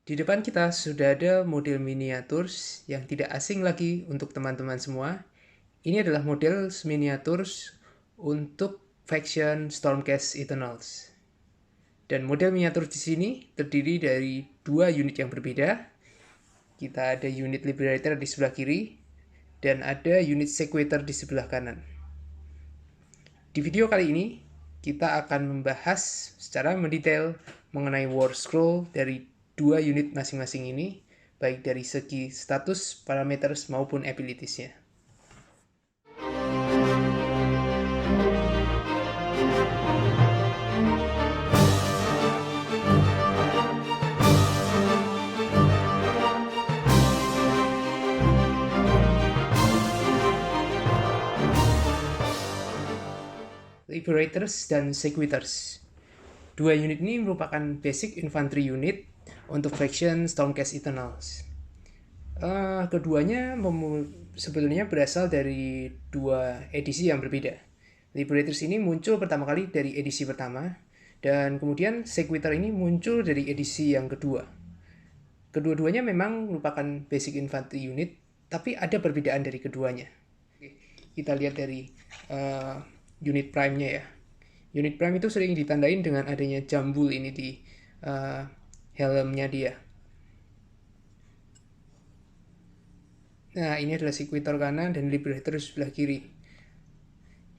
Di depan kita sudah ada model miniaturs yang tidak asing lagi untuk teman-teman semua. Ini adalah model miniaturs untuk faction Stormcast Eternals. Dan model miniatur di sini terdiri dari dua unit yang berbeda. Kita ada unit Liberator di sebelah kiri dan ada unit Sequitur di sebelah kanan. Di video kali ini, kita akan membahas secara mendetail mengenai War Scroll dari dua unit masing-masing ini, baik dari segi status, parameters, maupun abilitiesnya. Liberators dan Sequitors. Dua unit ini merupakan basic infantry unit untuk faction Stormcast Eternals. Keduanya sebetulnya berasal dari dua edisi yang berbeda. Liberators ini muncul pertama kali dari edisi pertama, dan kemudian Sequitur ini muncul dari edisi yang kedua. Kedua-duanya memang merupakan basic infantry unit, tapi ada perbedaan dari keduanya. Kita lihat dari unit prime-nya ya. Unit prime itu sering ditandain dengan adanya jambul ini di helmnya dia. Nah, ini adalah Sequitur kanan dan Liberator sebelah kiri.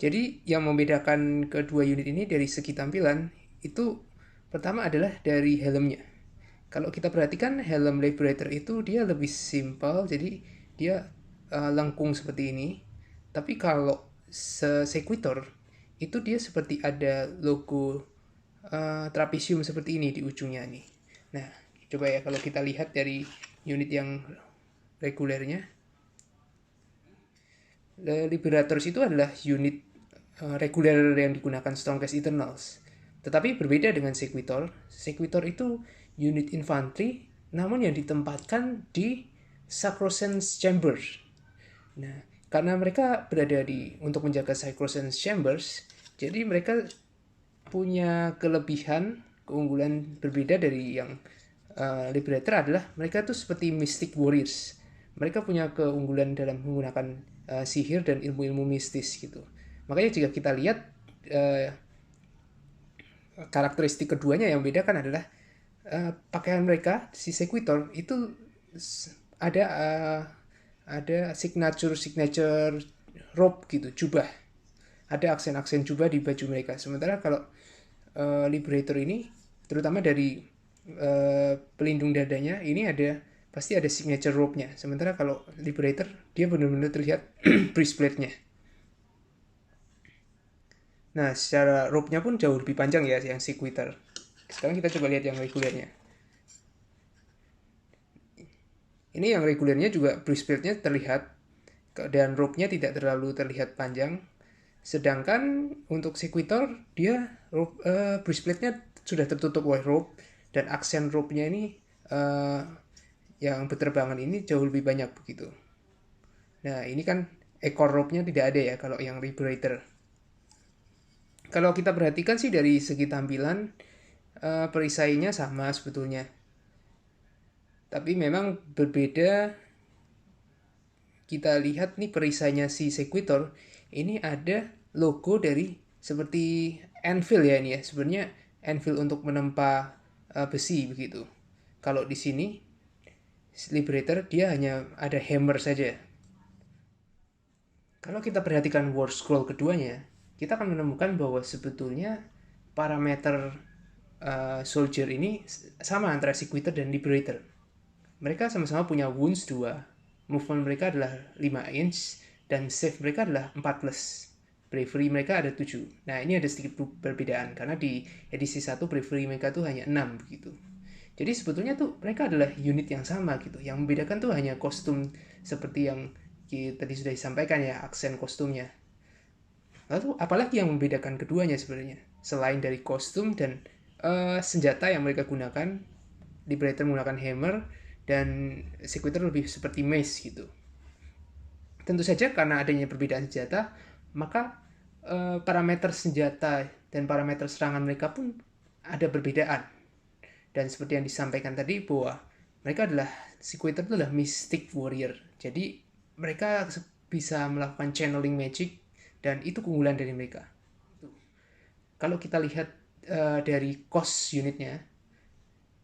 Jadi, yang membedakan kedua unit ini dari segi tampilan, itu pertama adalah dari helmnya. Kalau kita perhatikan, helm Liberator itu dia lebih simpel, jadi dia lengkung seperti ini. Tapi kalau Sequitur, itu dia seperti ada logo trapesium seperti ini di ujungnya nih. Nah, coba ya kalau kita lihat dari unit yang regulernya, Liberators itu adalah unit reguler yang digunakan Stormcast Eternals. Tetapi berbeda dengan Sequitur. Sequitur itu unit infantry, namun yang ditempatkan di Sacrosanct Chambers. Nah, karena mereka berada untuk menjaga Sacrosanct Chambers, jadi mereka punya kelebihan, keunggulan berbeda dari yang Liberator adalah mereka tuh seperti Mystic Warriors. Mereka punya keunggulan dalam menggunakan sihir dan ilmu-ilmu mistis gitu. Makanya jika kita lihat karakteristik keduanya yang membedakan adalah pakaian mereka, si Sequitur itu ada signature robe gitu, jubah. Ada aksen-aksen jubah di baju mereka. Sementara kalau Liberator ini, terutama dari pelindung dadanya, ini pasti ada signature robe-nya. Sementara kalau Liberator, dia benar-benar terlihat breastplate-nya. Nah, secara rope-nya pun jauh lebih panjang ya yang Sequitur. Sekarang kita coba lihat yang regulernya. Ini yang regulernya juga breastplate-nya terlihat, dan rope-nya tidak terlalu terlihat panjang. Sedangkan untuk Sequitur, dia breastplate-nya sudah tertutup oleh rope, dan aksen rope-nya ini yang berterbangan ini jauh lebih banyak begitu. Nah, ini kan ekor rope-nya tidak ada ya kalau yang Liberator. Kalau kita perhatikan sih dari segi tampilan, perisainya sama sebetulnya. Tapi memang berbeda. Kita lihat nih perisainya si Sequitur, ini ada logo dari seperti anvil ya ini ya. Sebenarnya anvil untuk menempa besi begitu. Kalau di sini Liberator dia hanya ada hammer saja. Kalau kita perhatikan War Scroll keduanya, kita akan menemukan bahwa sebetulnya parameter soldier ini sama antara Sequitur dan Liberator. Mereka sama-sama punya wounds 2, movement mereka adalah 5 inch, dan save mereka adalah 4+. Bravery mereka ada 7. Nah, ini ada sedikit perbedaan, karena di edisi 1 bravery mereka tuh hanya 6 begitu. Jadi sebetulnya tuh mereka adalah unit yang sama gitu. Yang membedakan tuh hanya kostum seperti yang tadi sudah disampaikan ya, aksen kostumnya. Lalu apalagi yang membedakan keduanya sebenarnya? Selain dari kostum dan senjata yang mereka gunakan, Liberator menggunakan hammer dan Sequitur lebih seperti mace gitu. Tentu saja karena adanya perbedaan senjata, maka parameter senjata dan parameter serangan mereka pun ada perbedaan. Dan seperti yang disampaikan tadi bahwa mereka adalah Sequitur itu adalah Mystic Warrior. Jadi mereka bisa melakukan channeling magic dan itu keunggulan dari mereka. Kalau kita lihat dari cost unitnya,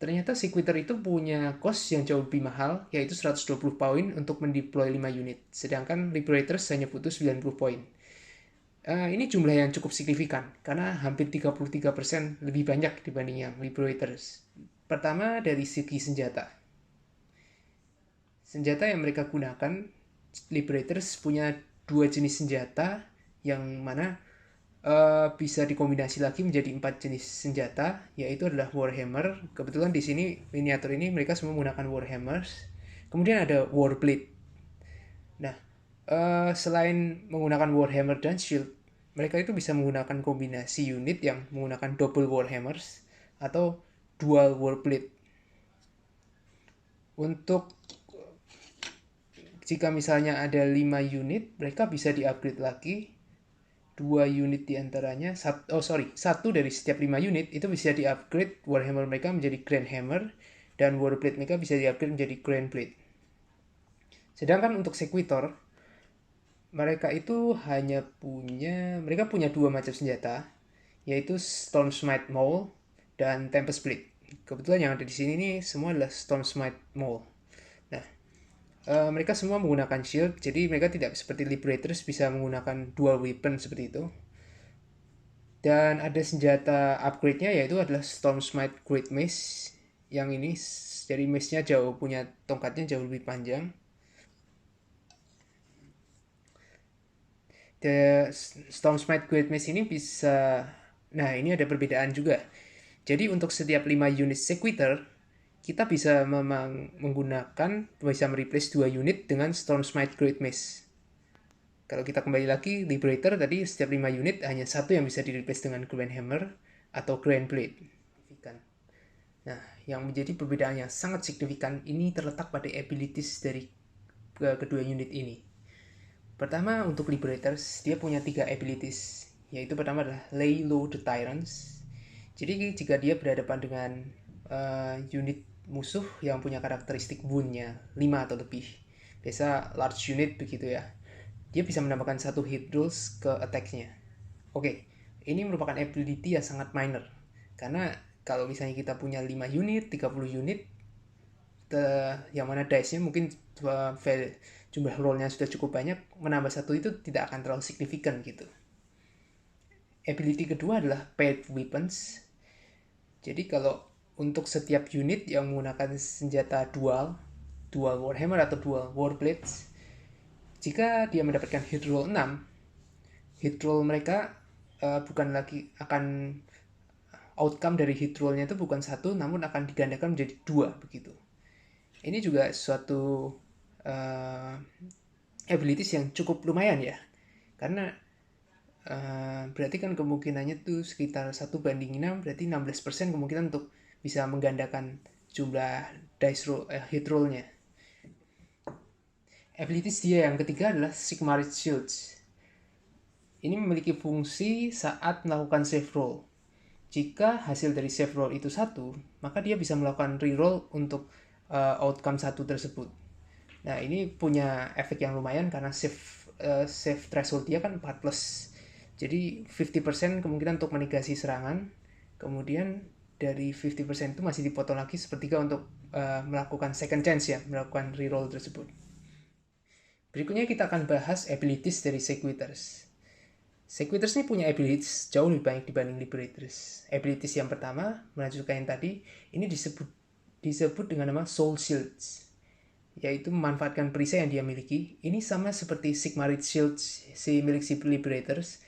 ternyata Sequitur itu punya cost yang jauh lebih mahal, yaitu 120 poin untuk mendeploy 5 unit. Sedangkan Liberators hanya butuh 90 poin. Ini jumlah yang cukup signifikan, karena hampir 33% lebih banyak dibanding yang Liberators. Pertama, dari segi senjata. Senjata yang mereka gunakan, Liberators punya 2 jenis senjata, yang mana bisa dikombinasi lagi menjadi 4 jenis senjata, yaitu adalah Warhammer. Kebetulan di sini miniatur ini mereka semua menggunakan Warhammers. Kemudian ada Warblade. Nah, selain menggunakan Warhammer dan Shield, mereka itu bisa menggunakan kombinasi unit yang menggunakan double Warhammers atau dual Warblade. Untuk jika misalnya ada 5 unit, mereka bisa di-upgrade lagi. 2 unit diantaranya, satu dari setiap 5 unit itu bisa di-upgrade Warhammer mereka menjadi Grand Hammer, dan Warblade mereka bisa di-upgrade menjadi Grand Blade. Sedangkan untuk Sequitor, mereka punya 2 macam senjata, yaitu Stormsmite Maul dan Tempest Blade. Kebetulan yang ada di sini nih semua adalah Stormsmite Maul. Nah, mereka semua menggunakan shield, jadi mereka tidak seperti Liberators bisa menggunakan dual weapon seperti itu. Dan ada senjata upgrade-nya, yaitu adalah Stormsmite Great Mace. Yang ini dari mace-nya punya tongkatnya jauh lebih panjang. The Stormsmite Great Mace ini bisa... Nah, ini ada perbedaan juga. Jadi untuk setiap 5 unit Sequitur, kita bisa bisa mereplace 2 unit dengan Stormsmite Great Mace. Kalau kita kembali lagi, Liberator tadi setiap 5 unit hanya satu yang bisa di-replace dengan Grand Hammer atau Grand Blade. Nah, yang menjadi perbedaan yang sangat signifikan ini terletak pada abilities dari kedua unit ini. Pertama, untuk Liberators, dia punya 3 abilities, yaitu pertama adalah Lay Low the Tyrants. Jadi jika dia berhadapan dengan unit musuh yang punya karakteristik wound-nya 5 atau lebih, biasa large unit begitu ya, dia bisa menambahkan 1 hit rolls ke attack-nya. Oke, ini merupakan ability yang sangat minor, karena kalau misalnya kita punya 5 unit, 30 unit, yang mana dice-nya mungkin jumlah roll-nya sudah cukup banyak, menambah 1 itu tidak akan terlalu signifikan gitu. Ability kedua adalah paired weapons. Jadi kalau untuk setiap unit yang menggunakan senjata dual Warhammer atau dual Warblades, jika dia mendapatkan hit roll 6, hit roll mereka bukan lagi akan outcome dari hit roll-nya itu bukan 1, namun akan digandakan menjadi 2 begitu. Ini juga suatu abilities yang cukup lumayan ya, karena berarti kan kemungkinannya tuh sekitar 1/6, berarti 16% kemungkinan untuk bisa menggandakan jumlah dice roll, hit roll-nya. Abilities dia yang ketiga adalah Sigmarite Shields. Ini memiliki fungsi saat melakukan save roll. Jika hasil dari save roll itu 1, maka dia bisa melakukan reroll untuk outcome 1 tersebut. Nah, ini punya efek yang lumayan karena save threshold dia kan 4+. Jadi 50% kemungkinan untuk menegasi serangan. Kemudian dari 50% itu masih dipotong lagi sepertiga untuk melakukan second chance ya, melakukan reroll tersebut. Berikutnya kita akan bahas abilities dari Sequitors. Sequitors ini punya abilities jauh lebih banyak dibanding Liberators. Abilities yang pertama, melanjutkan yang tadi, ini disebut dengan nama Soul Shields, yaitu memanfaatkan perisai yang dia miliki. Ini sama seperti Sigmarite Shields milik si Liberators.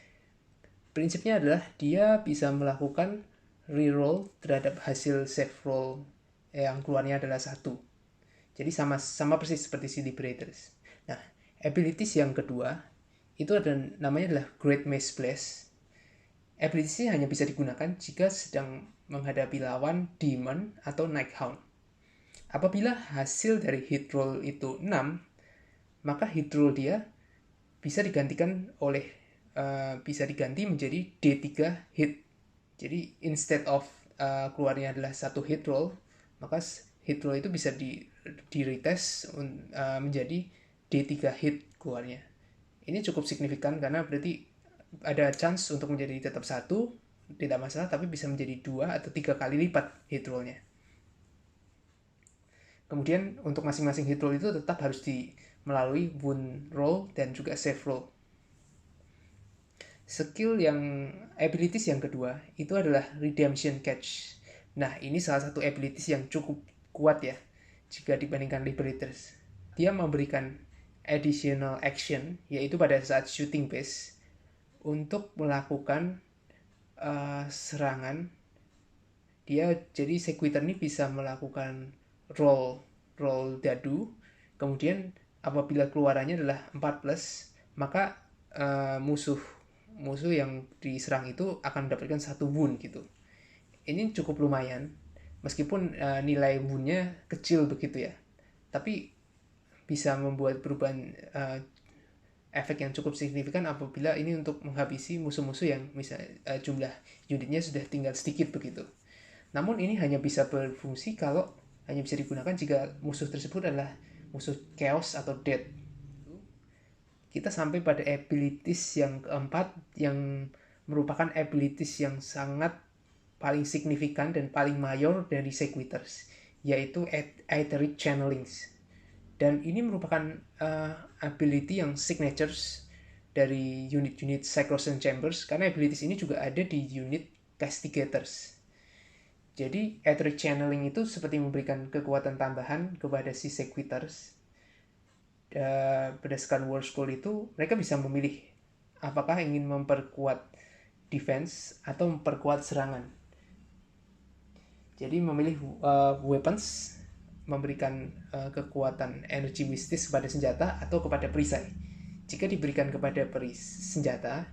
Prinsipnya adalah dia bisa melakukan reroll terhadap hasil save roll yang keluarnya adalah 1. Jadi sama persis seperti si Liberators. Nah, abilities yang kedua itu namanya adalah Great Mace Blast. Abilities ini hanya bisa digunakan jika sedang menghadapi lawan Demon atau Nighthound. Apabila hasil dari hit roll itu 6, maka hit roll dia bisa diganti menjadi D3 hit. Jadi instead of keluarnya adalah 1 hit roll, maka hit roll itu bisa di retest menjadi D3 hit keluarnya. Ini cukup signifikan karena berarti ada chance untuk menjadi tetap 1, tidak masalah, tapi bisa menjadi 2 atau 3 kali lipat hit rollnya. Kemudian untuk masing-masing hit roll itu tetap harus melalui wound roll dan juga save roll. Skill yang abilities yang kedua itu adalah Redemption Catch. Nah, ini salah satu abilities yang cukup kuat ya jika dibandingkan Liberators. Dia memberikan additional action, yaitu pada saat shooting base, untuk melakukan serangan. Jadi Sequitur ini bisa melakukan roll dadu, kemudian apabila keluarannya adalah 4+, maka musuh yang diserang itu akan mendapatkan 1 wound gitu. Ini cukup lumayan, meskipun nilai woundnya kecil begitu ya, tapi bisa membuat perubahan efek yang cukup signifikan apabila ini untuk menghabisi musuh-musuh yang misalnya jumlah unitnya sudah tinggal sedikit begitu. Namun ini hanya bisa berfungsi kalau hanya bisa digunakan jika musuh tersebut adalah musuh chaos atau dead. Kita sampai pada abilities yang keempat, yang merupakan abilities yang sangat paling signifikan dan paling mayor dari Sequiturs, yaitu Etheric Channelings. Dan ini merupakan ability yang signatures dari unit-unit Cyclosen Chambers, karena abilities ini juga ada di unit Castigators. Jadi Etheric Channeling itu seperti memberikan kekuatan tambahan kepada si Sequiturs. Berdasarkan War Scroll itu, mereka bisa memilih apakah ingin memperkuat defense atau memperkuat serangan. Jadi memilih weapons, memberikan kekuatan energi mistis kepada senjata atau kepada perisai. Jika diberikan kepada senjata,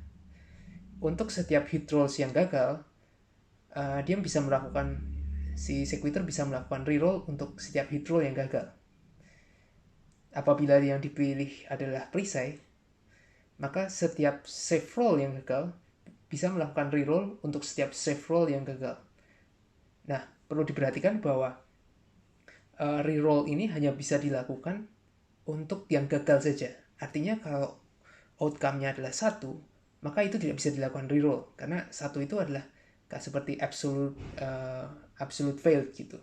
untuk setiap hit rolls yang gagal, dia bisa melakukan, si Sequitur bisa melakukan reroll untuk setiap hit roll yang gagal. Apabila yang dipilih adalah perisai, maka setiap save roll yang gagal bisa melakukan reroll untuk setiap save roll yang gagal. Nah, perlu diperhatikan bahwa reroll ini hanya bisa dilakukan untuk yang gagal saja. Artinya kalau outcome-nya adalah 1, maka itu tidak bisa dilakukan reroll, karena 1 itu adalah seperti absolute fail gitu.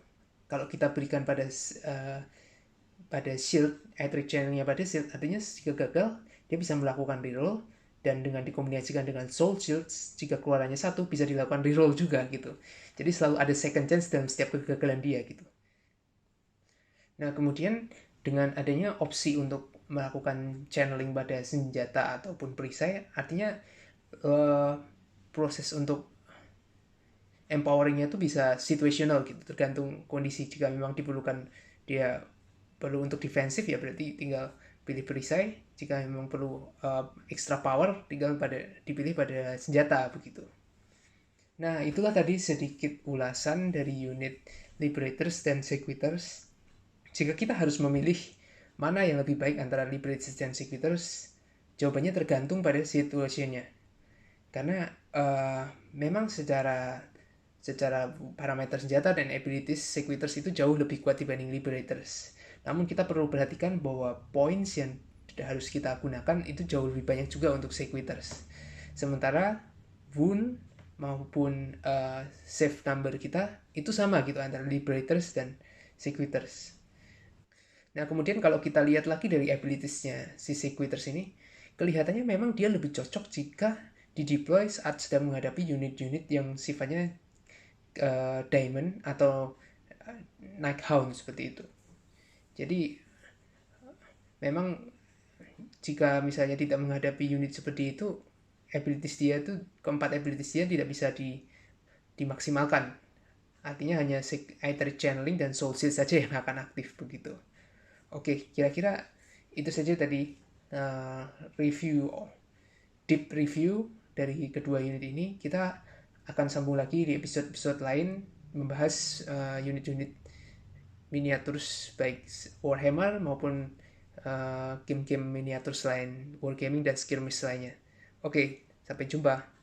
Kalau kita berikan pada shield, Etheric Channel-nya pada shield, artinya jika gagal, dia bisa melakukan reroll, dan dengan dikombinasikan dengan Soul Shields, jika keluarannya 1, bisa dilakukan reroll juga gitu. Jadi selalu ada second chance dalam setiap kegagalan dia gitu. Nah, kemudian dengan adanya opsi untuk melakukan channeling pada senjata ataupun perisai, artinya proses untuk empoweringnya itu bisa situational gitu, tergantung kondisi. Jika memang diperlukan dia perlu untuk defensif, ya berarti tinggal pilih perisai. Jika memang perlu extra power, tinggal dipilih pada senjata begitu. Nah, itulah tadi sedikit ulasan dari unit Liberators dan Sequiturs. Jika kita harus memilih mana yang lebih baik antara Liberators dan Sequiturs, jawabannya tergantung pada situasinya. Karena memang secara parameter senjata dan abilities, Sequiturs itu jauh lebih kuat dibanding Liberators. Namun kita perlu perhatikan bahwa points yang harus kita gunakan itu jauh lebih banyak juga untuk Sequiturs. Sementara wound maupun save number kita itu sama gitu antara Liberators dan Sequiturs. Nah, kemudian kalau kita lihat lagi dari abilitiesnya si Sequiturs ini, kelihatannya memang dia lebih cocok jika dideploy saat sedang menghadapi unit-unit yang sifatnya Diamond atau Night Hound seperti itu. Jadi memang jika misalnya tidak menghadapi unit seperti itu, keempat abilities dia tidak bisa dimaksimalkan. Artinya hanya Etheric Channeling dan Soul Shield saja yang akan aktif begitu. Oke, kira-kira itu saja tadi deep review dari kedua unit ini. Kita akan sambung lagi di episode-episode lain membahas unit-unit miniaturs baik Warhammer maupun game-game miniatur selain Wargaming dan skirmish lainnya. Oke, sampai jumpa.